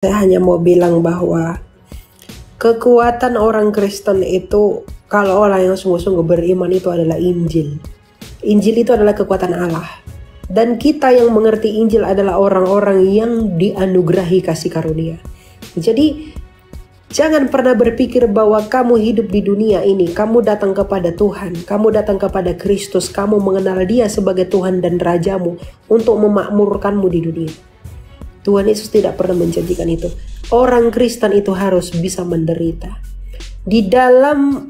Saya hanya mau bilang bahwa kekuatan orang Kristen itu, kalau orang yang sungguh-sungguh beriman, itu adalah Injil. Injil itu adalah kekuatan Allah. Dan kita yang mengerti Injil adalah orang-orang yang dianugerahi kasih karunia. Jadi jangan pernah berpikir bahwa kamu hidup di dunia ini, kamu datang kepada Tuhan, kamu datang kepada Kristus, kamu mengenal Dia sebagai Tuhan dan Rajamu untuk memakmurkanmu di dunia. Tuhan Yesus tidak pernah menjanjikan itu. Orang Kristen itu harus bisa menderita. Di dalam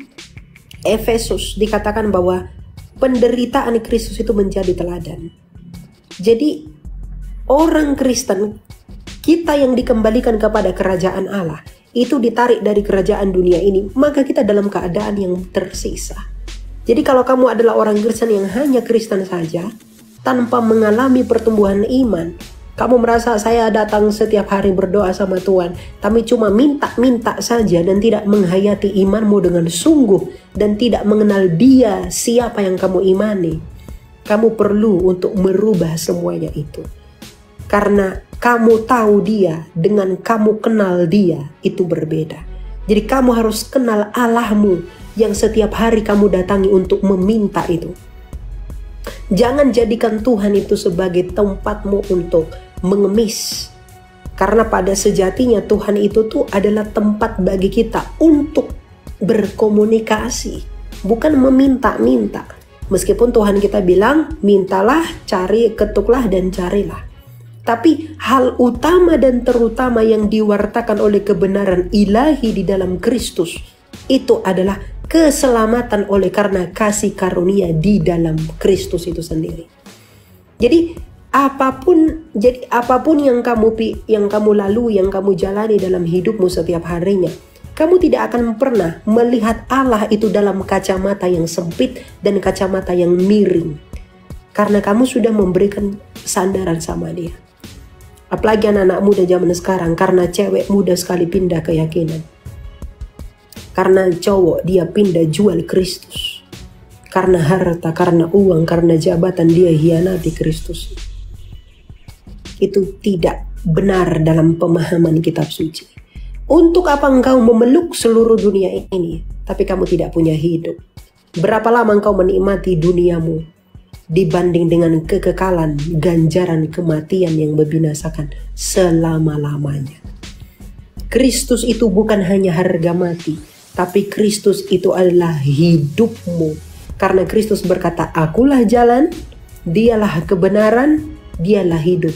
Efesus dikatakan bahwa penderitaan Kristus itu menjadi teladan. Jadi orang Kristen, kita yang dikembalikan kepada kerajaan Allah, itu ditarik dari kerajaan dunia ini, maka kita dalam keadaan yang tersisa. Jadi kalau kamu adalah orang Kristen yang hanya Kristen saja, tanpa mengalami pertumbuhan iman, kamu merasa saya datang setiap hari berdoa sama Tuhan, tapi cuma minta-minta saja dan tidak menghayati imanmu dengan sungguh dan tidak mengenal Dia siapa yang kamu imani. Kamu perlu untuk merubah semuanya itu. Karena kamu tahu Dia dengan kamu kenal Dia itu berbeda. Jadi kamu harus kenal Allahmu yang setiap hari kamu datangi untuk meminta itu. Jangan jadikan Tuhan itu sebagai tempatmu untuk mengemis. Karena pada sejatinya Tuhan itu tuh adalah tempat bagi kita untuk berkomunikasi, bukan meminta-minta. Meskipun Tuhan kita bilang, mintalah, cari, ketuklah dan carilah. Tapi hal utama dan terutama yang diwartakan oleh kebenaran ilahi di dalam Kristus itu adalah keselamatan oleh karena kasih karunia di dalam Kristus itu sendiri. Jadi apapun yang kamu lalui, yang kamu jalani dalam hidupmu setiap harinya, kamu tidak akan pernah melihat Allah itu dalam kacamata yang sempit dan kacamata yang miring. Karena kamu sudah memberikan sandaran sama Dia. Apalagi anak-anak muda zaman sekarang, karena cewek muda sekali pindah keyakinan. Karena cowok dia pindah jual Kristus. Karena harta, karena uang, karena jabatan dia hianati Kristus. Itu tidak benar dalam pemahaman kitab suci. Untuk apa engkau memeluk seluruh dunia ini, tapi kamu tidak punya hidup? Berapa lama engkau menikmati duniamu dibanding dengan kekekalan, ganjaran kematian yang membinasakan selama-lamanya? Kristus itu bukan hanya harga mati, tapi Kristus itu adalah hidupmu. Karena Kristus berkata, akulah jalan, Dialah kebenaran, Dialah hidup.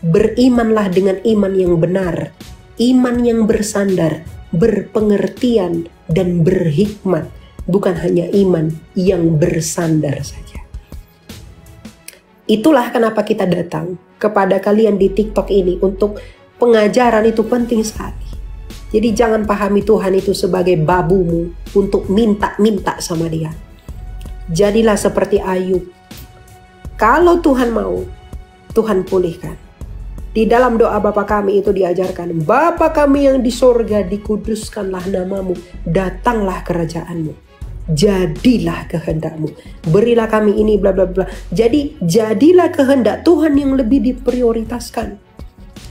Berimanlah dengan iman yang benar, iman yang bersandar, berpengertian dan berhikmat, bukan hanya iman yang bersandar saja. Itulah kenapa kita datang kepada kalian di TikTok ini, untuk pengajaran itu penting sekali. Jadi jangan pahami Tuhan itu sebagai babumu untuk minta-minta sama Dia. Jadilah seperti Ayub. Kalau Tuhan mau, Tuhan pulihkan. Di dalam doa Bapa kami itu diajarkan, Bapa kami yang di sorga, dikuduskanlah namamu, datanglah kerajaanmu, jadilah kehendakmu, berilah kami ini bla bla bla. Jadi jadilah kehendak Tuhan yang lebih diprioritaskan.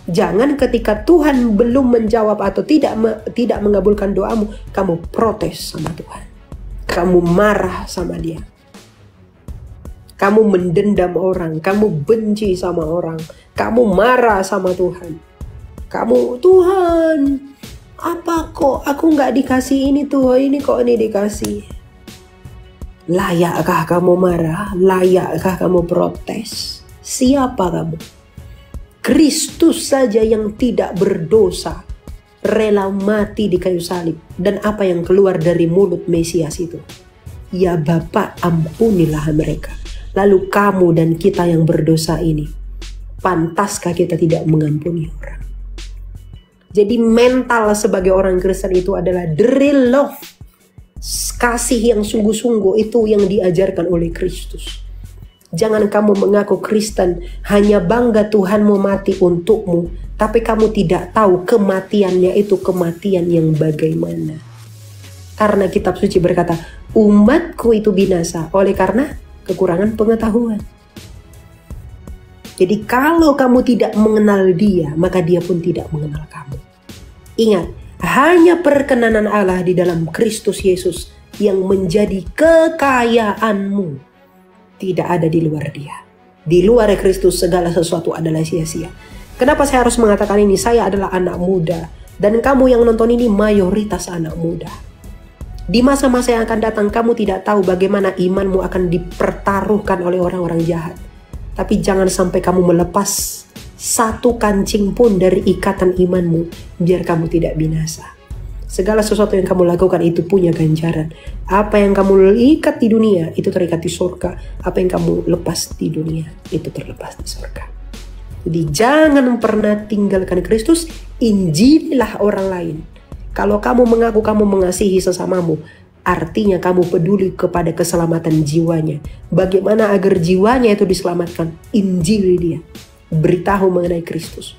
Jangan ketika Tuhan belum menjawab atau tidak mengabulkan doamu, kamu protes sama Tuhan, kamu marah sama Dia, kamu mendendam orang, kamu benci sama orang, kamu marah sama Tuhan. Tuhan, apa kok aku nggak dikasih ini Tuhan, ini kok ini dikasih. Layakkah kamu marah? Layakkah kamu protes? Siapa kamu? Kristus saja yang tidak berdosa rela mati di kayu salib. Dan apa yang keluar dari mulut Mesias itu? Ya Bapa, ampunilah mereka. Lalu kamu dan kita yang berdosa ini, pantaskah kita tidak mengampuni orang? Jadi mental sebagai orang Kristen itu adalah the real love. Kasih yang sungguh-sungguh itu yang diajarkan oleh Kristus. Jangan kamu mengaku Kristen hanya bangga Tuhanmu mati untukmu, tapi kamu tidak tahu kematiannya itu kematian yang bagaimana. Karena kitab suci berkata, umatku itu binasa oleh karena kekurangan pengetahuan. Jadi kalau kamu tidak mengenal dia, maka dia pun tidak mengenal kamu. Ingat, hanya perkenanan Allah di dalam Kristus Yesus yang menjadi kekayaanmu. Tidak ada di luar dia. Di luar Kristus segala sesuatu adalah sia-sia. Kenapa saya harus mengatakan ini? Saya adalah anak muda. Dan kamu yang nonton ini mayoritas anak muda. Di masa-masa yang akan datang kamu tidak tahu bagaimana imanmu akan dipertaruhkan oleh orang-orang jahat. Tapi jangan sampai kamu melepas satu kancing pun dari ikatan imanmu, biar kamu tidak binasa. Segala sesuatu yang kamu lakukan itu punya ganjaran. Apa yang kamu ikat di dunia itu terikat di surga. Apa yang kamu lepas di dunia itu terlepas di surga. Jadi jangan pernah tinggalkan Kristus, injililah orang lain. Kalau kamu mengaku kamu mengasihi sesamamu, artinya kamu peduli kepada keselamatan jiwanya. Bagaimana agar jiwanya itu diselamatkan? Injili dia. Beritahu mengenai Kristus.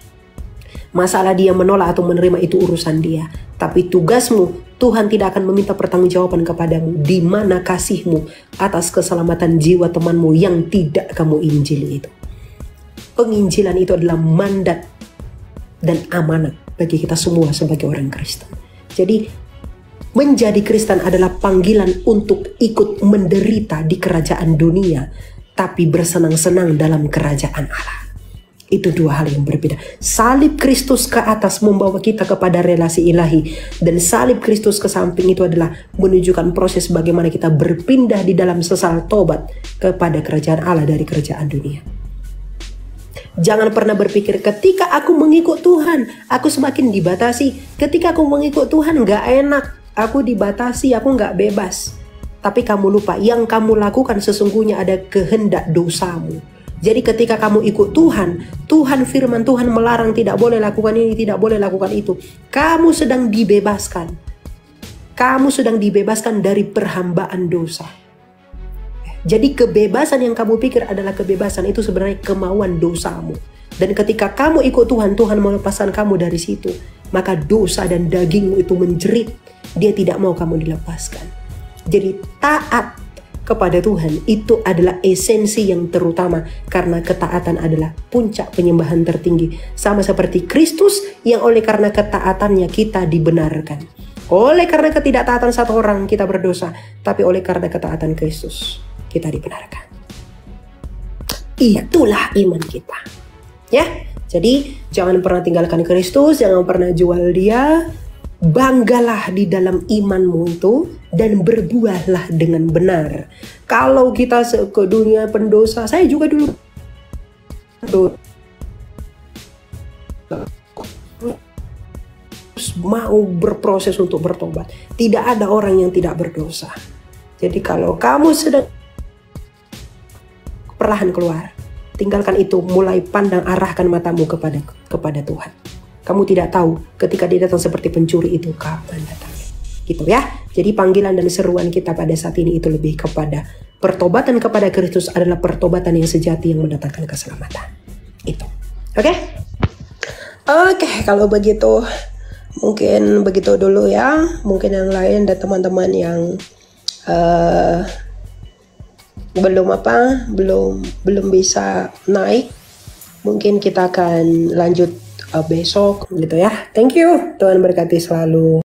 Masalah dia menolak atau menerima itu urusan dia. Tapi tugasmu, Tuhan tidak akan meminta pertanggungjawaban kepadamu. Di mana kasihmu atas keselamatan jiwa temanmu yang tidak kamu injili itu. Penginjilan itu adalah mandat dan amanat bagi kita semua sebagai orang Kristen. Jadi menjadi Kristen adalah panggilan untuk ikut menderita di kerajaan dunia, tapi bersenang-senang dalam kerajaan Allah. Itu dua hal yang berbeda. Salib Kristus ke atas membawa kita kepada relasi ilahi, dan salib Kristus ke samping itu adalah menunjukkan proses bagaimana kita berpindah di dalam sesal tobat kepada kerajaan Allah dari kerajaan dunia. Jangan pernah berpikir ketika aku mengikut Tuhan, aku semakin dibatasi. Ketika aku mengikut Tuhan gak enak, aku dibatasi, aku gak bebas. Tapi kamu lupa, yang kamu lakukan sesungguhnya ada kehendak dosamu. Jadi ketika kamu ikut Tuhan, firman Tuhan melarang tidak boleh lakukan ini, tidak boleh lakukan itu. Kamu sedang dibebaskan. Kamu sedang dibebaskan dari perhambaan dosa. Jadi kebebasan yang kamu pikir adalah kebebasan itu sebenarnya kemauan dosamu. Dan ketika kamu ikut Tuhan, Tuhan melepaskan kamu dari situ. Maka dosa dan dagingmu itu menjerit. Dia tidak mau kamu dilepaskan. Jadi taat kepada Tuhan itu adalah esensi yang terutama. Karena ketaatan adalah puncak penyembahan tertinggi. Sama seperti Kristus yang oleh karena ketaatannya kita dibenarkan. Oleh karena ketidaktaatan satu orang kita berdosa. Tapi oleh karena ketaatan Kristus kita dibenarkan. Itulah iman kita. Ya, jadi jangan pernah tinggalkan Kristus, jangan pernah jual dia. Banggalah di dalam imanmu itu dan berbuahlah dengan benar. Kalau kita ke dunia pendosa, saya juga dulu mau berproses untuk bertobat. Tidak ada orang yang tidak berdosa. Jadi kalau kamu sedang perlahan keluar, tinggalkan itu, mulai pandang, arahkan matamu kepada Tuhan. Kamu tidak tahu ketika dia datang seperti pencuri itu kapan datangnya. Gitu ya. Jadi panggilan dan seruan kita pada saat ini itu lebih kepada pertobatan kepada Kristus adalah pertobatan yang sejati yang mendatangkan keselamatan. Itu. Oke? Oke, kalau begitu mungkin begitu dulu ya. Mungkin yang lain dan teman-teman yang belum bisa naik, mungkin kita akan lanjut besok gitu ya. Thank you, Tuhan berkati selalu.